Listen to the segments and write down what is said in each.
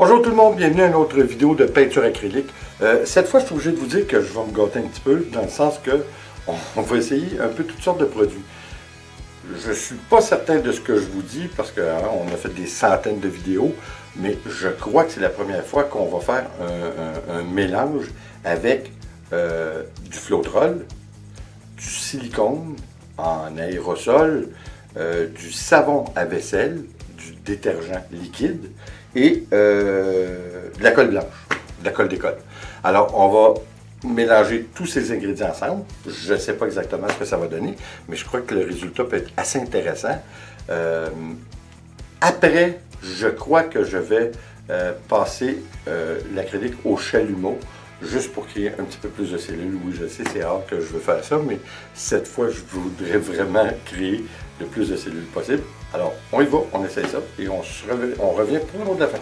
Bonjour tout le monde, bienvenue à une autre vidéo de peinture acrylique. Cette fois, je suis obligé de vous dire que je vais me gâter un petit peu, dans le sens que on va essayer un peu toutes sortes de produits. Je ne suis pas certain de ce que je vous dis, parce qu'on a fait des centaines de vidéos, mais je crois que c'est la première fois qu'on va faire un mélange avec du Floetrol, du silicone en aérosol, du savon à vaisselle, du détergent liquide et de la colle blanche, de la colle d'école. Alors, on va mélanger tous ces ingrédients ensemble. Je ne sais pas exactement ce que ça va donner, mais je crois que le résultat peut être assez intéressant. Après, je crois que je vais passer l'acrylique au chalumeau, juste pour créer un petit peu plus de cellules. Oui, je sais, c'est rare que je veux faire ça, mais cette fois, je voudrais vraiment créer le plus de cellules possible. Alors, on y va, on essaye ça, et on revient pour le mot de la fin.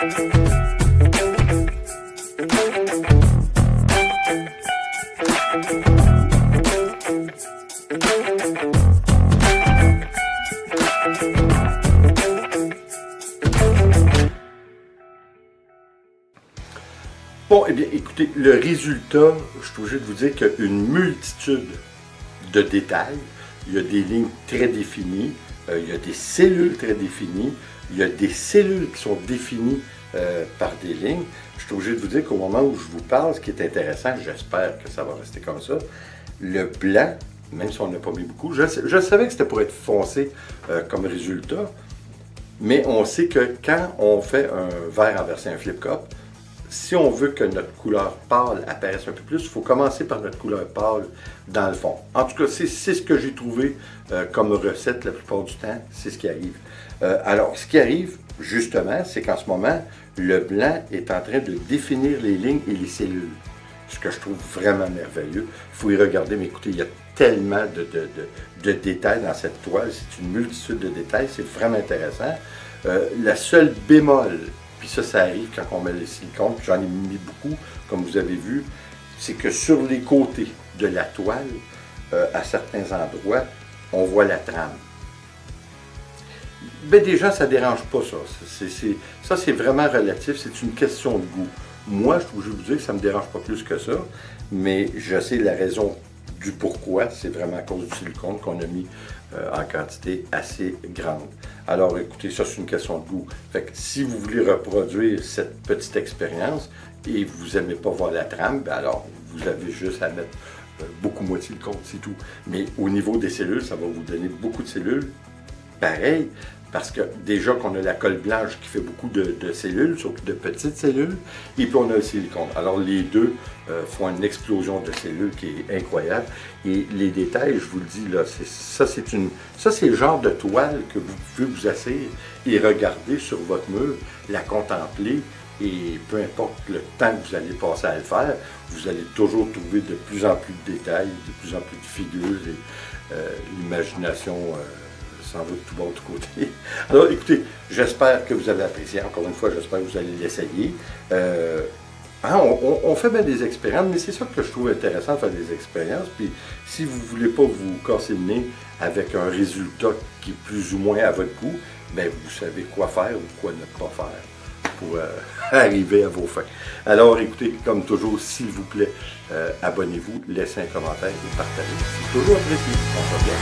Bon, eh bien, écoutez, le résultat, je suis obligé de vous dire qu'il y a une multitude de détails. Il y a des lignes très définies, il y a des cellules très définies, il y a des cellules qui sont définies par des lignes. Je suis obligé de vous dire qu'au moment où je vous parle, ce qui est intéressant, j'espère que ça va rester comme ça, le blanc, même si on n'a pas mis beaucoup, je savais que c'était pour être foncé comme résultat, mais on sait que quand on fait un verre renversé, un flip-cup, si on veut que notre couleur pâle apparaisse un peu plus, il faut commencer par notre couleur pâle dans le fond. En tout cas, c'est ce que j'ai trouvé comme recette la plupart du temps, c'est ce qui arrive. Alors, ce qui arrive, justement, c'est qu'en ce moment, le blanc est en train de définir les lignes et les cellules. Ce que je trouve vraiment merveilleux. Il faut y regarder, mais écoutez, il y a tellement de détails dans cette toile. C'est une multitude de détails, c'est vraiment intéressant. La seule bémol, puis ça arrive quand on met le silicone, puis j'en ai mis beaucoup, comme vous avez vu, c'est que sur les côtés de la toile, à certains endroits, on voit la trame. Ben déjà, ça ne dérange pas ça. Ça, c'est vraiment relatif, c'est une question de goût. Moi, je vous dis que ça ne me dérange pas plus que ça, mais je sais la raison du pourquoi, c'est vraiment à cause du silicone qu'on a mis en quantité assez grande. Alors écoutez, ça c'est une question de goût. Fait que si vous voulez reproduire cette petite expérience et vous n'aimez pas voir la trame, ben alors vous avez juste à mettre beaucoup moins de silicone, c'est tout. Mais au niveau des cellules, ça va vous donner beaucoup de cellules. Pareil, parce que déjà qu'on a la colle blanche qui fait beaucoup de cellules, surtout de petites cellules, et puis on a le silicone. Alors les deux font une explosion de cellules qui est incroyable. Et les détails, je vous le dis, là, ça c'est le genre de toile que vous pouvez vous asseoir et regarder sur votre mur, la contempler, et peu importe le temps que vous allez passer à le faire, vous allez toujours trouver de plus en plus de détails, de plus en plus de figures, et l'imagination s'en va de tout bon de tout côté. Alors écoutez, j'espère que vous avez apprécié. Encore une fois, j'espère que vous allez l'essayer. On fait bien des expériences, mais c'est ça que je trouve intéressant de faire des expériences. Puis si vous ne voulez pas vous casser le nez avec un résultat qui est plus ou moins à votre goût, bien vous savez quoi faire ou quoi ne pas faire pour arriver à vos fins. Alors écoutez, comme toujours, s'il vous plaît, abonnez-vous, laissez un commentaire et partagez. C'est toujours apprécié. On se revoit.